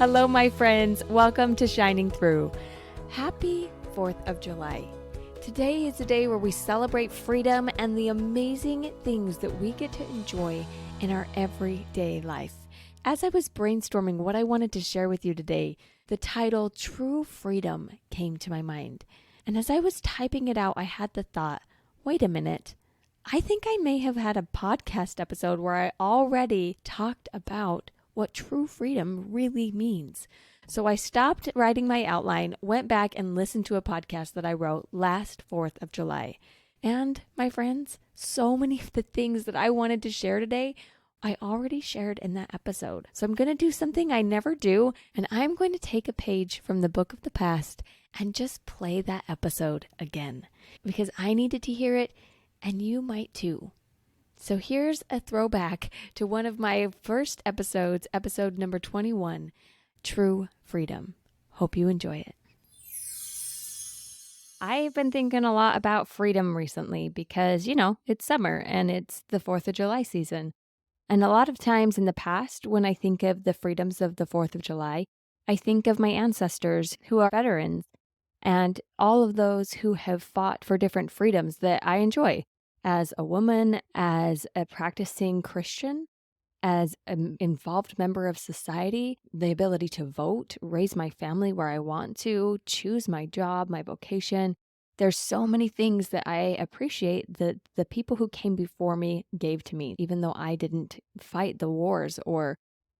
Hello, my friends. Welcome to Shining Through. Happy 4th of July. Today is a day where we celebrate freedom and the amazing things that we get to enjoy in our everyday life. As I was brainstorming what I wanted to share with you today, the title True Freedom came to my mind. And as I was typing it out, I had the thought, wait a minute. I think I may have had a podcast episode where I already talked about what true freedom really means. So I stopped writing my outline, went back and listened to a podcast that I wrote last 4th of July. And my friends, so many of the things that I wanted to share today, I already shared in that episode. So I'm going to do something I never do, and I'm going to take a page from the book of the past and just play that episode again because I needed to hear it and you might too. So here's a throwback to one of my first episodes, episode number 21, True Freedom. Hope you enjoy it. I've been thinking a lot about freedom recently because, it's summer and it's the 4th of July season. And a lot of times in the past, when I think of the freedoms of the 4th of July, I think of my ancestors who are veterans and all of those who have fought for different freedoms that I enjoy. As a woman, as a practicing Christian, as an involved member of society, the ability to vote, raise my family where I want to, choose my job, my vocation. There's so many things that I appreciate that the people who came before me gave to me, even though I didn't fight the wars or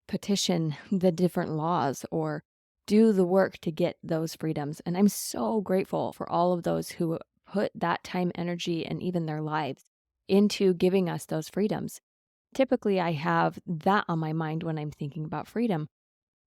petition the different laws or do the work to get those freedoms. And I'm so grateful for all of those who put that time, energy, and even their lives into giving us those freedoms. Typically, I have that on my mind when I'm thinking about freedom.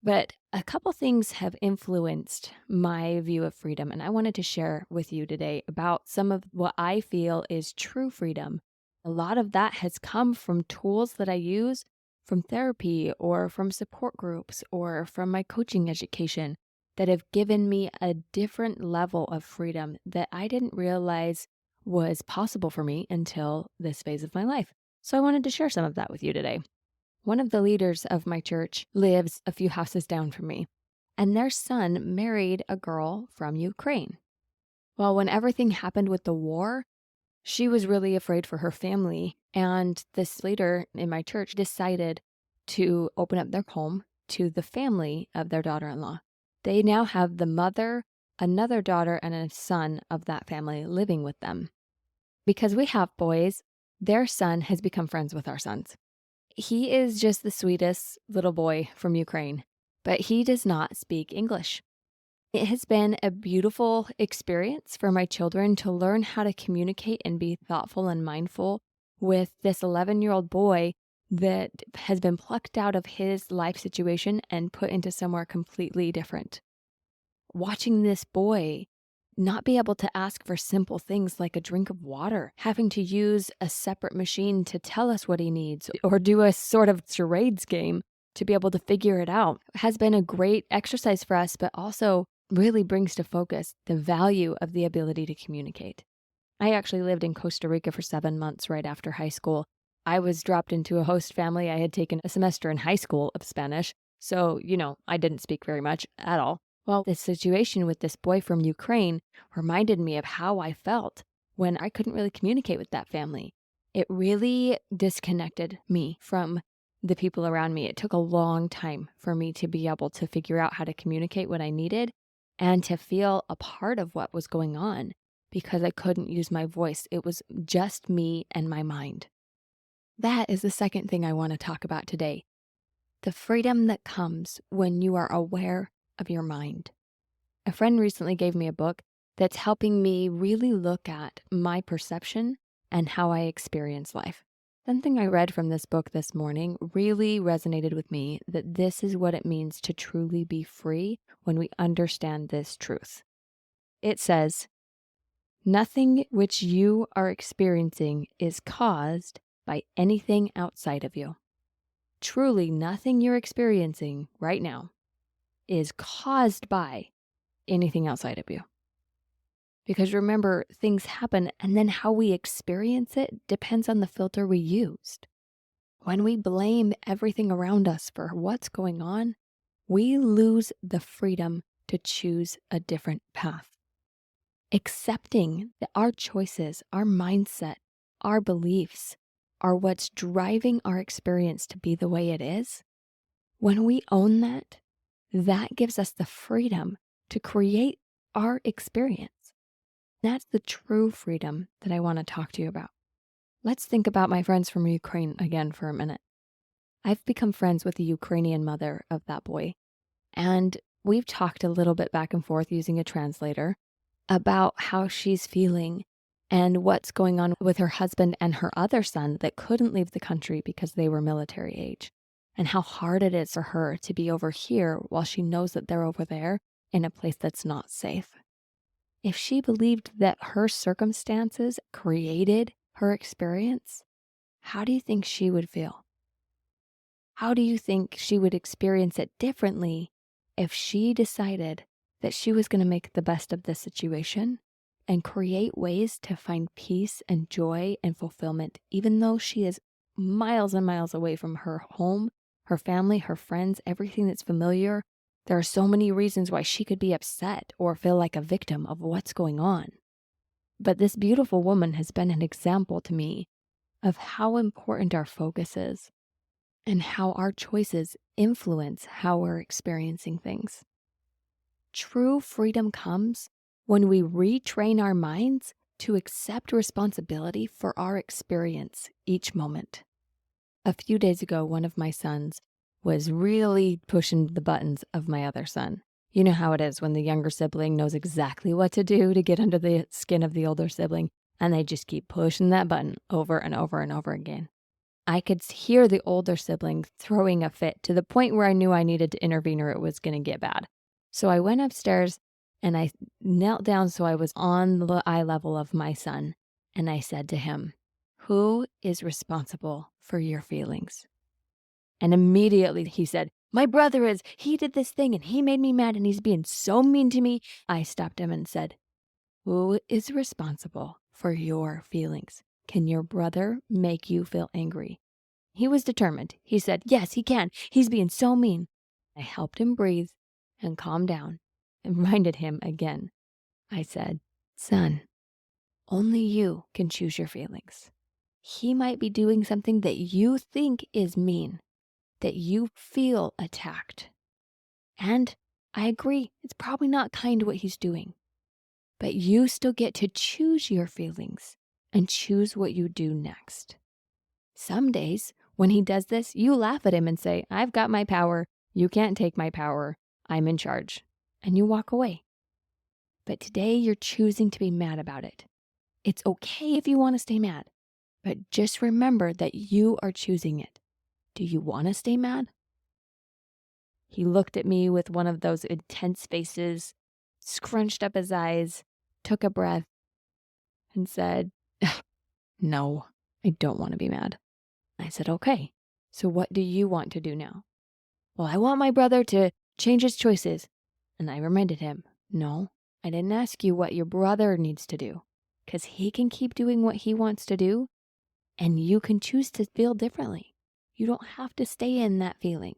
But a couple things have influenced my view of freedom, and I wanted to share with you today about some of what I feel is true freedom. A lot of that has come from tools that I use from therapy or from support groups or from my coaching education that have given me a different level of freedom that I didn't realize was possible for me until this phase of my life. So I wanted to share some of that with you today. One of the leaders of my church lives a few houses down from me, and their son married a girl from Ukraine. Well, when everything happened with the war, she was really afraid for her family, and this leader in my church decided to open up their home to the family of their daughter-in-law. They now have the mother, another daughter, and a son of that family living with them. Because we have boys, their son has become friends with our sons. He is just the sweetest little boy from Ukraine, but he does not speak English. It has been a beautiful experience for my children to learn how to communicate and be thoughtful and mindful with this 11-year-old boy that has been plucked out of his life situation and put into somewhere completely different. Watching this boy not be able to ask for simple things like a drink of water, having to use a separate machine to tell us what he needs, or do a sort of charades game to be able to figure it out, has been a great exercise for us, but also really brings to focus the value of the ability to communicate. I actually lived in Costa Rica for 7 months right after high school. I was dropped into a host family. I had taken a semester in high school of Spanish, so, I didn't speak very much at all. Well, the situation with this boy from Ukraine reminded me of how I felt when I couldn't really communicate with that family. It really disconnected me from the people around me. It took a long time for me to be able to figure out how to communicate what I needed and to feel a part of what was going on because I couldn't use my voice. It was just me and my mind. That is the second thing I want to talk about today. The freedom that comes when you are aware of your mind. A friend recently gave me a book that's helping me really look at my perception and how I experience life. Something I read from this book this morning really resonated with me that this is what it means to truly be free when we understand this truth. It says, "Nothing which you are experiencing is caused by anything outside of you. Truly, nothing you're experiencing right now is caused by anything outside of you." Because remember, things happen and then how we experience it depends on the filter we used. When we blame everything around us for what's going on, we lose the freedom to choose a different path. Accepting that our choices, our mindset, our beliefs are what's driving our experience to be the way it is. When we own that, that gives us the freedom to create our experience. That's the true freedom that I want to talk to you about. Let's think about my friends from Ukraine again for a minute. I've become friends with the Ukrainian mother of that boy, and we've talked a little bit back and forth using a translator about how she's feeling and what's going on with her husband and her other son that couldn't leave the country because they were military age, and how hard it is for her to be over here while she knows that they're over there in a place that's not safe. If she believed that her circumstances created her experience, how do you think she would feel? How do you think she would experience it differently if she decided that she was going to make the best of this situation and create ways to find peace and joy and fulfillment, even though she is miles and miles away from her home, her family, her friends, everything that's familiar? There are so many reasons why she could be upset or feel like a victim of what's going on. But this beautiful woman has been an example to me of how important our focus is and how our choices influence how we're experiencing things. True freedom comes when we retrain our minds to accept responsibility for our experience each moment. A few days ago, one of my sons was really pushing the buttons of my other son. You know how it is when the younger sibling knows exactly what to do to get under the skin of the older sibling, and they just keep pushing that button over and over and over again. I could hear the older sibling throwing a fit to the point where I knew I needed to intervene or it was going to get bad. So I went upstairs and I knelt down so I was on the eye level of my son. And I said to him, "Who is responsible for your feelings?" And immediately he said, "My brother is. He did this thing and he made me mad and he's being so mean to me." I stopped him and said, "Who is responsible for your feelings? Can your brother make you feel angry?" He was determined. He said, "Yes, he can. He's being so mean." I helped him breathe and calm down and reminded him again. I said, "Son, only you can choose your feelings. He might be doing something that you think is mean, that you feel attacked. And I agree, it's probably not kind what he's doing. But you still get to choose your feelings and choose what you do next." Some days when he does this, you laugh at him and say, "I've got my power. You can't take my power. I'm in charge." And you walk away. But today you're choosing to be mad about it. It's okay if you want to stay mad, but just remember that you are choosing it. Do you want to stay mad? He looked at me with one of those intense faces, scrunched up his eyes, took a breath, and said, "No, I don't want to be mad." I said, "Okay, so what do you want to do now?" "Well, I want my brother to change his choices." And I reminded him, "No, I didn't ask you what your brother needs to do, because he can keep doing what he wants to do, and you can choose to feel differently. You don't have to stay in that feeling.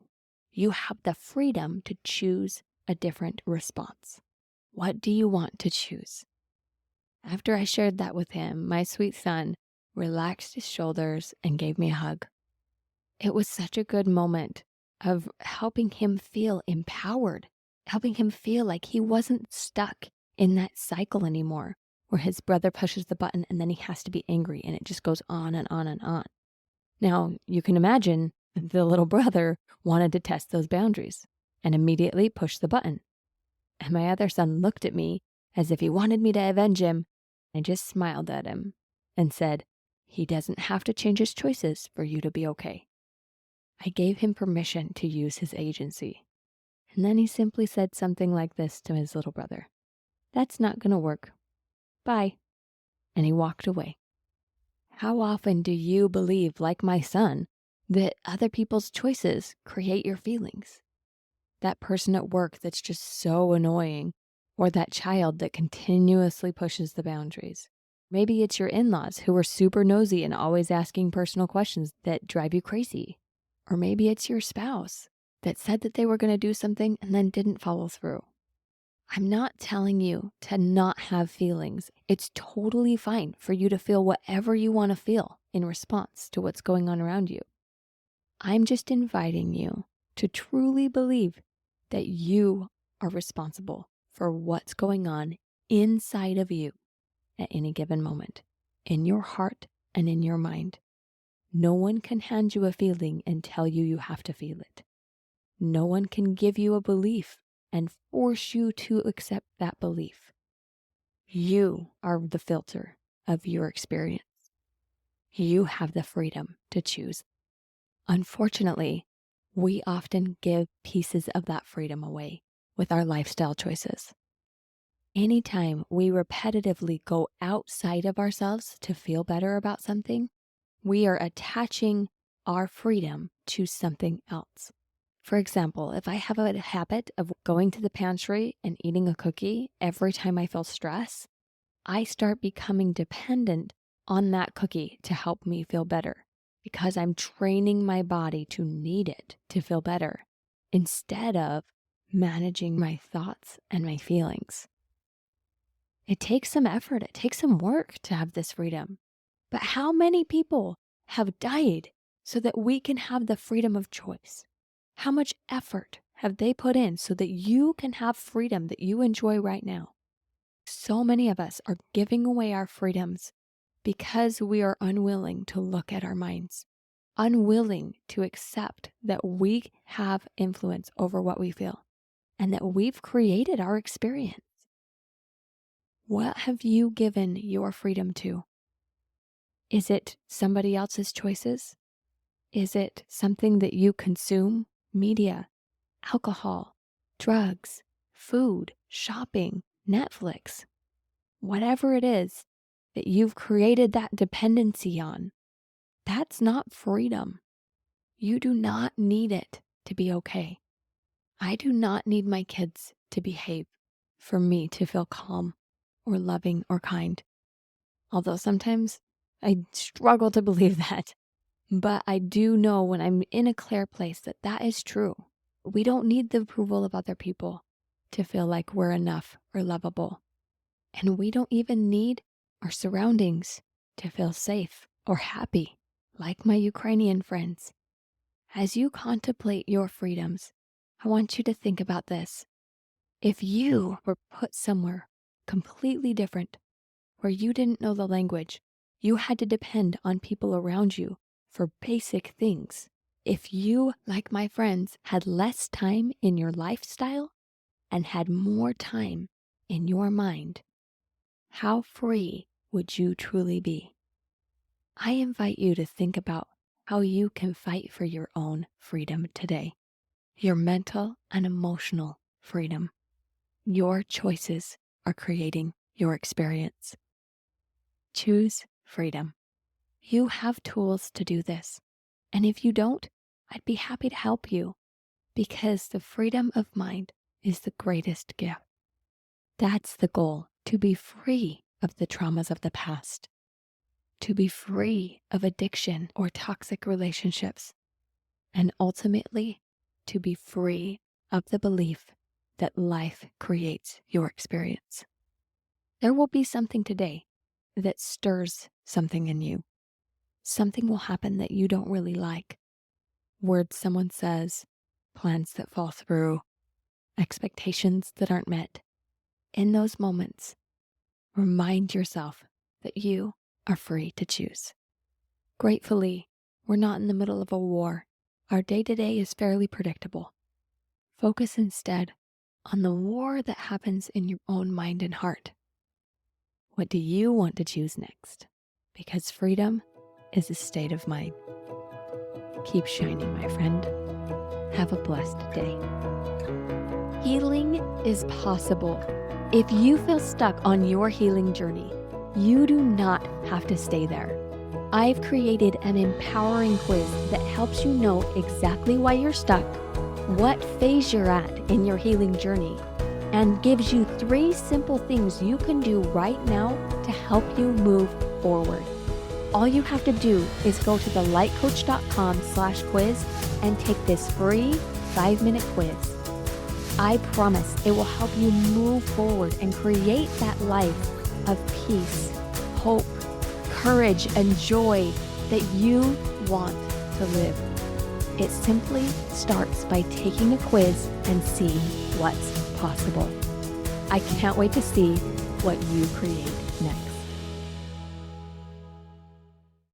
You have the freedom to choose a different response. What do you want to choose?" After I shared that with him, my sweet son relaxed his shoulders and gave me a hug. It was such a good moment of helping him feel empowered, helping him feel like he wasn't stuck in that cycle anymore, where his brother pushes the button and then he has to be angry and it just goes on and on and on. Now, you can imagine the little brother wanted to test those boundaries and immediately pushed the button. And my other son looked at me as if he wanted me to avenge him. I just smiled at him and said, "He doesn't have to change his choices for you to be okay." I gave him permission to use his agency. And then he simply said something like this to his little brother: "That's not going to work. Bye." And he walked away. How often do you believe, like my son, that other people's choices create your feelings? That person at work that's just so annoying, or that child that continuously pushes the boundaries. Maybe it's your in-laws who are super nosy and always asking personal questions that drive you crazy. Or maybe it's your spouse that said that they were going to do something and then didn't follow through. I'm not telling you to not have feelings. It's totally fine for you to feel whatever you want to feel in response to what's going on around you. I'm just inviting you to truly believe that you are responsible for what's going on inside of you at any given moment, in your heart and in your mind. No one can hand you a feeling and tell you you have to feel it. No one can give you a belief and force you to accept that belief. You are the filter of your experience. You have the freedom to choose. Unfortunately, we often give pieces of that freedom away with our lifestyle choices. Anytime we repetitively go outside of ourselves to feel better about something, we are attaching our freedom to something else. For example, if I have a habit of going to the pantry and eating a cookie every time I feel stress, I start becoming dependent on that cookie to help me feel better because I'm training my body to need it to feel better instead of managing my thoughts and my feelings. It takes some effort, it takes some work to have this freedom. But how many people have died so that we can have the freedom of choice? How much effort have they put in so that you can have freedom that you enjoy right now? So many of us are giving away our freedoms because we are unwilling to look at our minds, unwilling to accept that we have influence over what we feel and that we've created our experience. What have you given your freedom to? Is it somebody else's choices? Is it something that you consume? Media, alcohol, drugs, food, shopping, Netflix, whatever it is that you've created that dependency on, that's not freedom. You do not need it to be okay. I do not need my kids to behave for me to feel calm or loving or kind. Although sometimes I struggle to believe that. But I do know when I'm in a clear place that that is true. We don't need the approval of other people to feel like we're enough or lovable. And we don't even need our surroundings to feel safe or happy, like my Ukrainian friends. As you contemplate your freedoms, I want you to think about this. If you were put somewhere completely different, where you didn't know the language, you had to depend on people around you for basic things. If you, like my friends, had less time in your lifestyle and had more time in your mind, how free would you truly be? I invite you to think about how you can fight for your own freedom today, your mental and emotional freedom. Your choices are creating your experience. Choose freedom. You have tools to do this. And if you don't, I'd be happy to help you because the freedom of mind is the greatest gift. That's the goal, to be free of the traumas of the past, to be free of addiction or toxic relationships, and ultimately to be free of the belief that life creates your experience. There will be something today that stirs something in you. Something will happen that you don't really like. Words someone says, plans that fall through, expectations that aren't met. In those moments, remind yourself that you are free to choose. Gratefully, we're not in the middle of a war. Our day-to-day is fairly predictable. Focus instead on the war that happens in your own mind and heart. What do you want to choose next? Because freedom is a state of mind. Keep shining, my friend. Have a blessed day. Healing is possible. If you feel stuck on your healing journey, you do not have to stay there. I've created an empowering quiz that helps you know exactly why you're stuck, what phase you're at in your healing journey, and gives you 3 simple things you can do right now to help you move forward. All you have to do is go to thelightcoach.com/quiz and take this free 5-minute quiz. I promise it will help you move forward and create that life of peace, hope, courage, and joy that you want to live. It simply starts by taking a quiz and seeing what's possible. I can't wait to see what you create next.